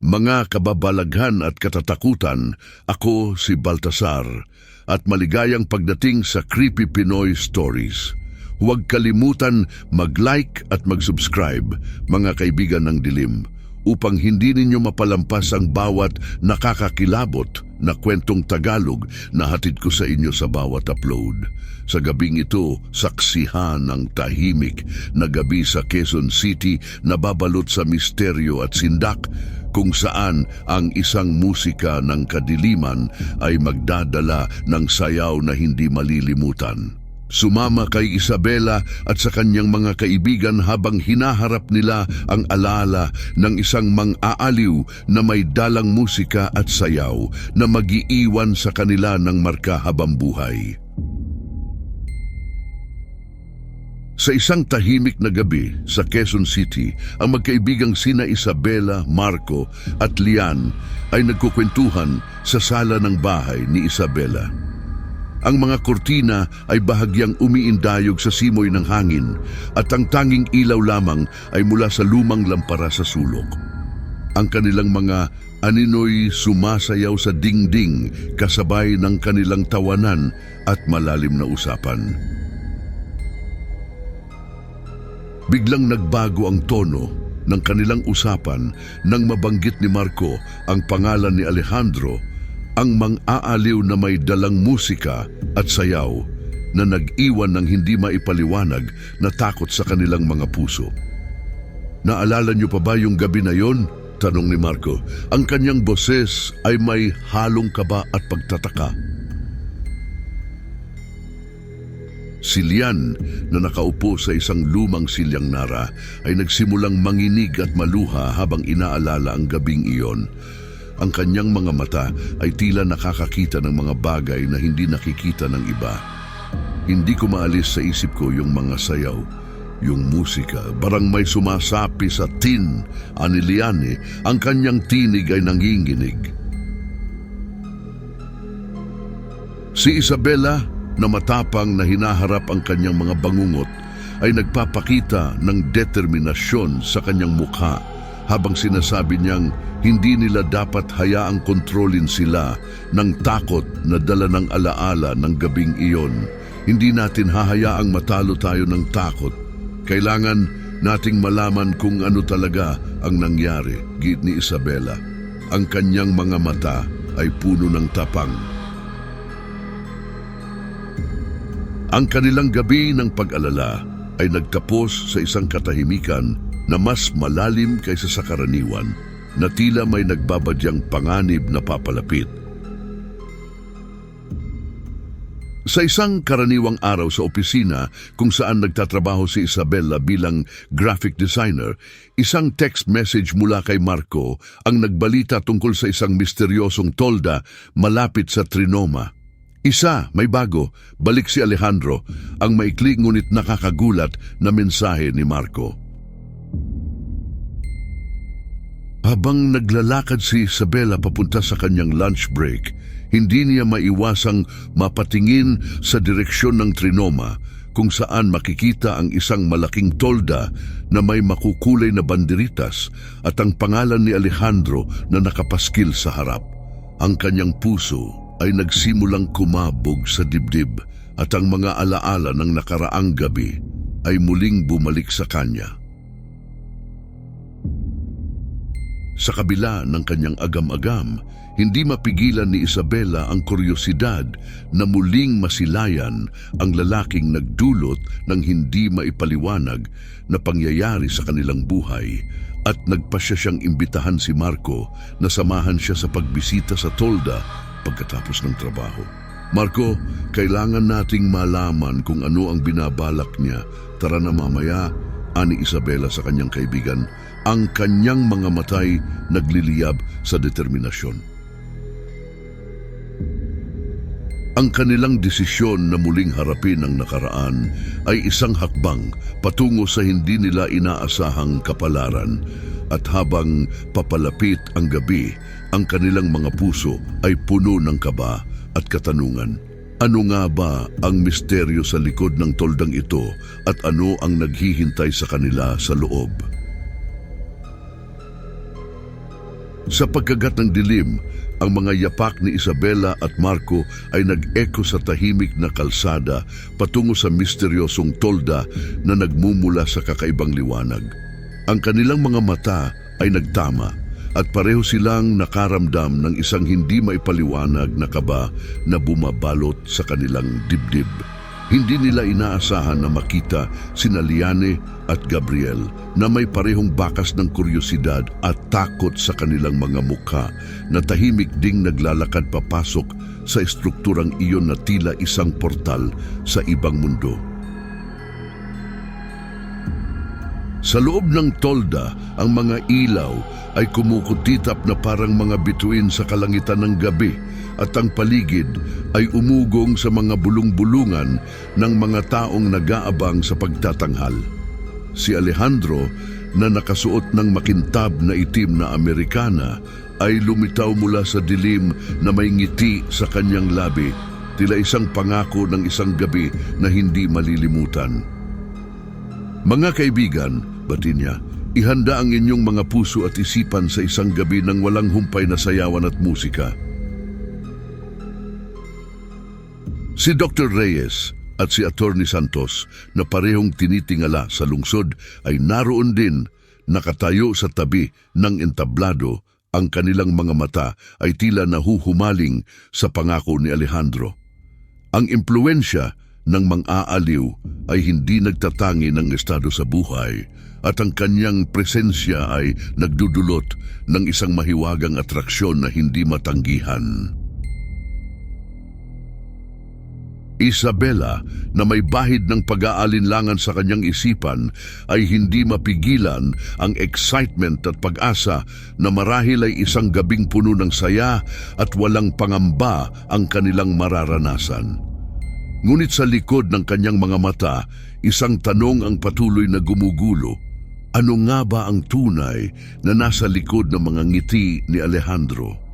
Mga kababalaghan at katatakutan, ako si Baltasar at maligayang pagdating sa Creepy Pinoy Stories. Huwag kalimutan mag-like at mag-subscribe, mga kaibigan ng dilim, upang hindi ninyo mapalampas ang bawat nakakakilabot na kwentong Tagalog na hatid ko sa inyo sa bawat upload. Sa gabing ito, saksihan ang tahimik na gabi sa Quezon City na babalot sa misteryo at sindak, kung saan ang isang musika ng kadiliman ay magdadala ng sayaw na hindi malilimutan. Sumama kay Isabela at sa kanyang mga kaibigan habang hinaharap nila ang alaala ng isang mang-aaliw na may dalang musika at sayaw na mag-iiwan sa kanila ng marka habang buhay. Sa isang tahimik na gabi sa Quezon City, ang magkaibigang sina Isabela, Marco at Lian ay nagkukwentuhan sa sala ng bahay ni Isabela. Ang mga kurtina ay bahagyang umiindayog sa simoy ng hangin at ang tanging ilaw lamang ay mula sa lumang lampara sa sulok. Ang kanilang mga aninoy sumasayaw sa dingding kasabay ng kanilang tawanan at malalim na usapan. Biglang nagbago ang tono ng kanilang usapan nang mabanggit ni Marco ang pangalan ni Alejandro, ang mang-aaliw na may dalang musika at sayaw na nag-iwan ng hindi maipaliwanag na takot sa kanilang mga puso. Naalala niyo pa ba yung gabi na yon? Tanong ni Marco. Ang kanyang boses ay may halong kaba at pagtataka. Si Lian, na nakaupo sa isang lumang silyang nara, ay nagsimulang manginig at maluha habang inaalala ang gabing iyon. Ang kanyang mga mata ay tila nakakakita ng mga bagay na hindi nakikita ng iba. Hindi ko maalis sa isip ko yung mga sayaw, yung musika, barang may sumasapi sa tin, ani Lian. Ang kanyang tinig ay nanginginig. Si Isabela, na matapang na hinaharap ang kanyang mga bangungot, ay nagpapakita ng determinasyon sa kanyang mukha habang sinasabi niyang hindi nila dapat hayaang kontrolin sila ng takot na dala ng alaala ng gabing iyon. Hindi natin hahayaang matalo tayo ng takot. Kailangan nating malaman kung ano talaga ang nangyari, giit ni Isabela. Ang kanyang mga mata ay puno ng tapang. Ang kanilang gabi ng pag-alala ay nagtapos sa isang katahimikan na mas malalim kaysa sa karaniwan, na tila may nagbabadyang panganib na papalapit. Sa isang karaniwang araw sa opisina kung saan nagtatrabaho si Isabela bilang graphic designer, isang text message mula kay Marco ang nagbalita tungkol sa isang misteryosong tolda malapit sa Trinoma. Isa, may bago, balik si Alejandro, ang maikli ngunit nakakagulat na mensahe ni Marco. Habang naglalakad si Isabela papunta sa kanyang lunch break, hindi niya maiwasang mapatingin sa direksyon ng Trinoma kung saan makikita ang isang malaking tolda na may makukulay na banderitas at ang pangalan ni Alejandro na nakapaskil sa harap. Ang kanyang puso ay nagsimulang kumabog sa dibdib at ang mga alaala ng nakaraang gabi ay muling bumalik sa kanya. Sa kabila ng kanyang agam-agam, hindi mapigilan ni Isabela ang kuryosidad na muling masilayan ang lalaking nagdulot ng hindi maipaliwanag na pangyayari sa kanilang buhay, at nagpasya siyang imbitahan si Marco na samahan siya sa pagbisita sa tolda pagkatapos ng trabaho. Marco, kailangan nating malaman kung ano ang binabalak niya. Tara na mamaya, ani Isabela sa kanyang kaibigan. Ang kanyang mga matay nagliliyab sa determinasyon. Ang kanilang desisyon na muling harapin ang nakaraan ay isang hakbang patungo sa hindi nila inaasahang kapalaran. At habang papalapit ang gabi, ang kanilang mga puso ay puno ng kaba at katanungan. Ano nga ba ang misteryo sa likod ng toldang ito at ano ang naghihintay sa kanila sa loob? Sa pagkagat ng dilim, ang mga yapak ni Isabela at Marco ay nag-echo sa tahimik na kalsada patungo sa misteryosong tolda na nagmumula sa kakaibang liwanag. Ang kanilang mga mata ay nagtama at pareho silang nakaramdam ng isang hindi maipaliwanag na kaba na bumabalot sa kanilang dibdib. Hindi nila inaasahan na makita sina Liane at Gabriel na may parehong bakas ng kuryosidad at takot sa kanilang mga mukha na tahimik ding naglalakad papasok sa estrukturang iyon na tila isang portal sa ibang mundo. Sa loob ng tolda, ang mga ilaw ay kumukutitap na parang mga bituin sa kalangitan ng gabi at ang paligid ay umugong sa mga bulong-bulungan ng mga taong nag-aabang sa pagtatanghal. Si Alejandro na nakasuot ng makintab na itim na Amerikana ay lumitaw mula sa dilim na may ngiti sa kanyang labi, tila isang pangako ng isang gabi na hindi malilimutan. Mga kaibigan, bati niya, ihanda ang inyong mga puso at isipan sa isang gabi ng walang humpay na sayawan at musika. Si Dr. Reyes at si Attorney Santos na parehong tinitingala sa lungsod ay naroon din, nakatayo sa tabi ng entablado. Ang kanilang mga mata ay tila nahuhumaling sa pangako ni Alejandro. Ang impluwensya ng mang-aaliw ay hindi nagtatangi ng estado sa buhay at ang kanyang presensya ay nagdudulot ng isang mahiwagang atraksyon na hindi matanggihan. Isabela, na may bahid ng pag-aalinlangan sa kanyang isipan, ay hindi mapigilan ang excitement at pag-asa na marahil ay isang gabing puno ng saya at walang pangamba ang kanilang mararanasan. Ngunit sa likod ng kanyang mga mata, isang tanong ang patuloy na gumugulo. Ano nga ba ang tunay na nasa likod ng mga ngiti ni Alejandro?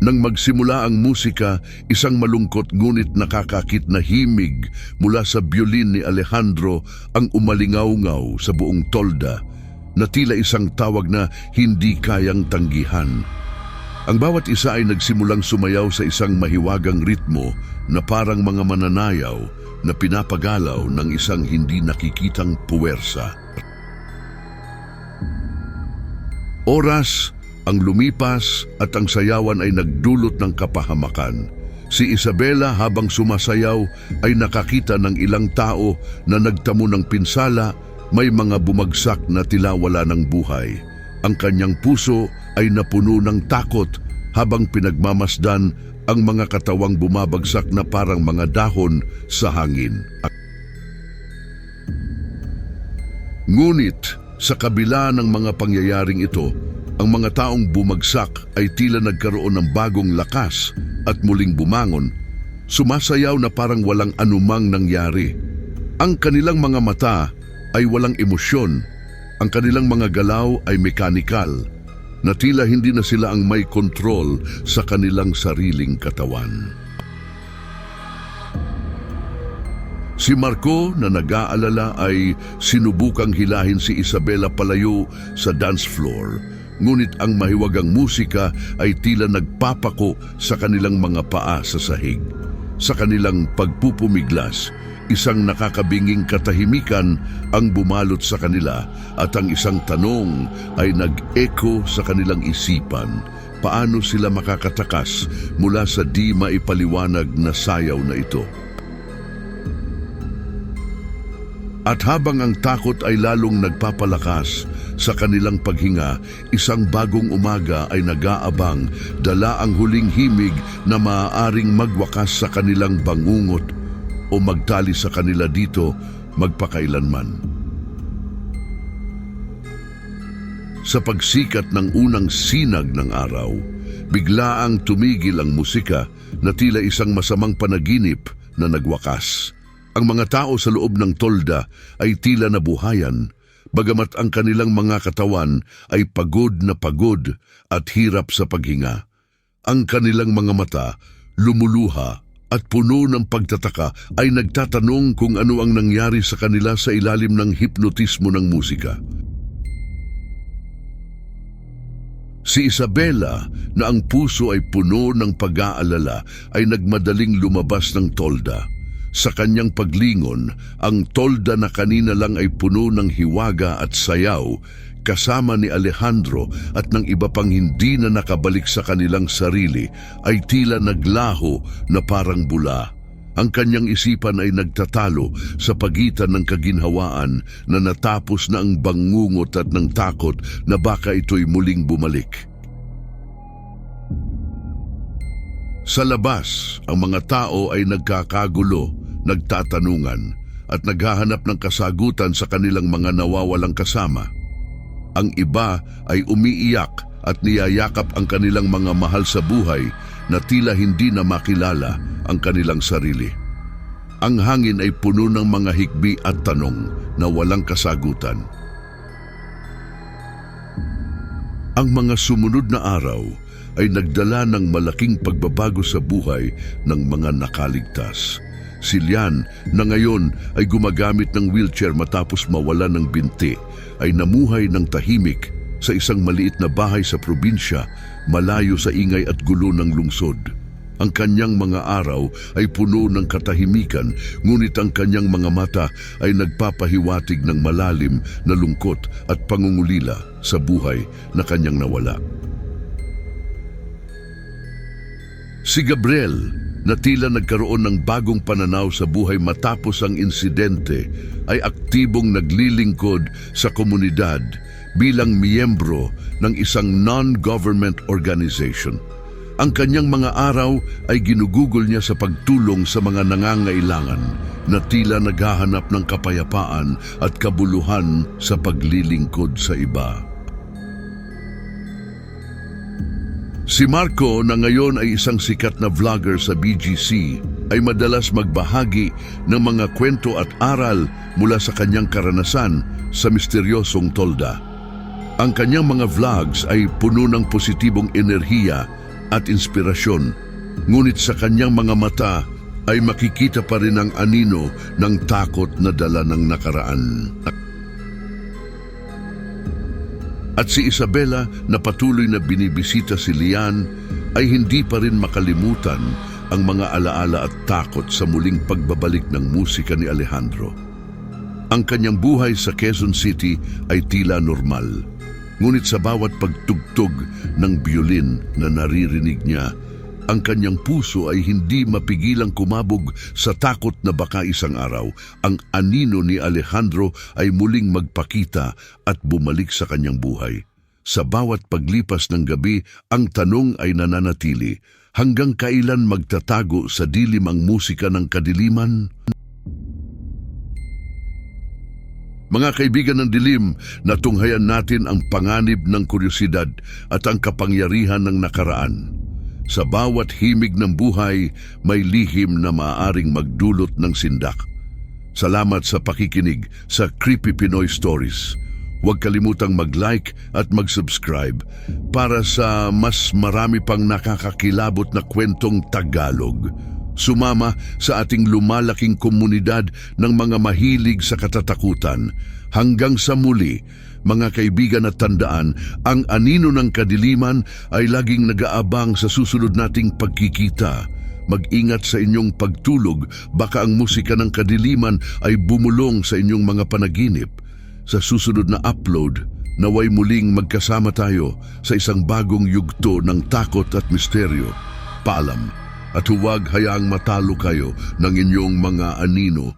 Nang magsimula ang musika, isang malungkot ngunit nakakakit na himig mula sa biolin ni Alejandro ang umalingaw-ngaw sa buong tolda, na tila isang tawag na hindi kayang tanggihan. Ang bawat isa ay nagsimulang sumayaw sa isang mahiwagang ritmo na parang mga mananayaw na pinapagalaw ng isang hindi nakikitang puwersa. Oras ang lumipas at ang sayawan ay nagdulot ng kapahamakan. Si Isabela habang sumasayaw ay nakakita ng ilang tao na nagtamo ng pinsala, may mga bumagsak na tila wala ng buhay. Ang kanyang puso ay napuno ng takot habang pinagmamasdan ang mga katawang bumabagsak na parang mga dahon sa hangin. Ngunit sa kabila ng mga pangyayaring ito, ang mga taong bumagsak ay tila nagkaroon ng bagong lakas at muling bumangon, sumasayaw na parang walang anumang nangyari. Ang kanilang mga mata ay walang emosyon, ang kanilang mga galaw ay mekanikal, na tila hindi na sila ang may kontrol sa kanilang sariling katawan. Si Marco na nag-aalala ay sinubukang hilahin si Isabela palayo sa dance floor, ngunit ang mahiwagang musika ay tila nagpapako sa kanilang mga paa sa sahig. Sa kanilang pagpupumiglas, isang nakakabinging katahimikan ang bumalot sa kanila at ang isang tanong ay nag-echo sa kanilang isipan. Paano sila makakatakas mula sa di maipaliwanag na sayaw na ito? At habang ang takot ay lalong nagpapalakas sa kanilang paghinga, isang bagong umaga ay nag-aabang, dala ang huling himig na maaaring magwakas sa kanilang bangungot o magtali sa kanila dito magpakailanman. Sa pagsikat ng unang sinag ng araw, biglaang tumigil ang musika na tila isang masamang panaginip na nagwakas. Ang mga tao sa loob ng tolda ay tila nabuhayan, bagamat ang kanilang mga katawan ay pagod at hirap sa paghinga. Ang kanilang mga mata, lumuluha at puno ng pagtataka, ay nagtatanong kung ano ang nangyari sa kanila sa ilalim ng hipnotismo ng musika. Si Isabela, na ang puso ay puno ng pag-aalala, ay nagmadaling lumabas ng tolda. Sa kanyang paglingon, ang tolda na kanina lang ay puno ng hiwaga at sayaw, kasama ni Alejandro at ng iba pang hindi na nakabalik sa kanilang sarili, ay tila naglaho na parang bula. Ang kanyang isipan ay nagtatalo sa pagitan ng kaginhawaan na natapos na ang bangungot at ng takot na baka ito'y muling bumalik. Sa labas, ang mga tao ay nagkakagulo, nagtatanungan, at naghahanap ng kasagutan sa kanilang mga nawawalang kasama. Ang iba ay umiiyak at niyayakap ang kanilang mga mahal sa buhay na tila hindi na makilala ang kanilang sarili. Ang hangin ay puno ng mga hikbi at tanong na walang kasagutan. Ang mga sumunod na araw ay nagdala ng malaking pagbabago sa buhay ng mga nakaligtas. Si Lian, na ngayon ay gumagamit ng wheelchair matapos mawala ng binti, ay namuhay ng tahimik sa isang maliit na bahay sa probinsya, malayo sa ingay at gulo ng lungsod. Ang kanyang mga araw ay puno ng katahimikan, ngunit ang kanyang mga mata ay nagpapahiwatig ng malalim na lungkot at pangungulila sa buhay na kanyang nawala. Si Gabriel, na tila nagkaroon ng bagong pananaw sa buhay matapos ang insidente, ay aktibong naglilingkod sa komunidad bilang miyembro ng isang non-government organization. Ang kanyang mga araw ay ginugugol niya sa pagtulong sa mga nangangailangan na tila naghahanap ng kapayapaan at kabuluhan sa paglilingkod sa iba. Si Marco, na ngayon ay isang sikat na vlogger sa BGC, ay madalas magbahagi ng mga kwento at aral mula sa kanyang karanasan sa misteryosong tolda. Ang kanyang mga vlogs ay puno ng positibong enerhiya at inspirasyon, ngunit sa kanyang mga mata ay makikita pa rin ang anino ng takot na dala ng nakaraan. At si Isabela, na patuloy na binibisita si Lian, ay hindi pa rin makalimutan ang mga alaala at takot sa muling pagbabalik ng musika ni Alejandro. Ang kanyang buhay sa Quezon City ay tila normal, ngunit sa bawat pagtugtog ng biolin na naririnig niya, ang kanyang puso ay hindi mapigilang kumabog sa takot na baka isang araw ang anino ni Alejandro ay muling magpakita at bumalik sa kanyang buhay. Sa bawat paglipas ng gabi, ang tanong ay nananatili, hanggang kailan magtatago sa dilim ang musika ng kadiliman? Mga kaibigan ng dilim, natunghayan natin ang panganib ng kuryosidad at ang kapangyarihan ng nakaraan. Sa bawat himig ng buhay, may lihim na maaaring magdulot ng sindak. Salamat sa pakikinig sa Creepy Pinoy Stories. Huwag kalimutang mag-like at mag-subscribe para sa mas marami pang nakakakilabot na kwentong Tagalog. Sumama sa ating lumalaking komunidad ng mga mahilig sa katatakutan. Hanggang sa muli, mga kaibigan, at tandaan, ang anino ng kadiliman ay laging nag-aabang sa susunod nating pagkikita. Mag-ingat sa inyong pagtulog, baka ang musika ng kadiliman ay bumulong sa inyong mga panaginip. Sa susunod na upload, naway muling magkasama tayo sa isang bagong yugto ng takot at misteryo. Paalam, at huwag hayaang matalo kayo ng inyong mga anino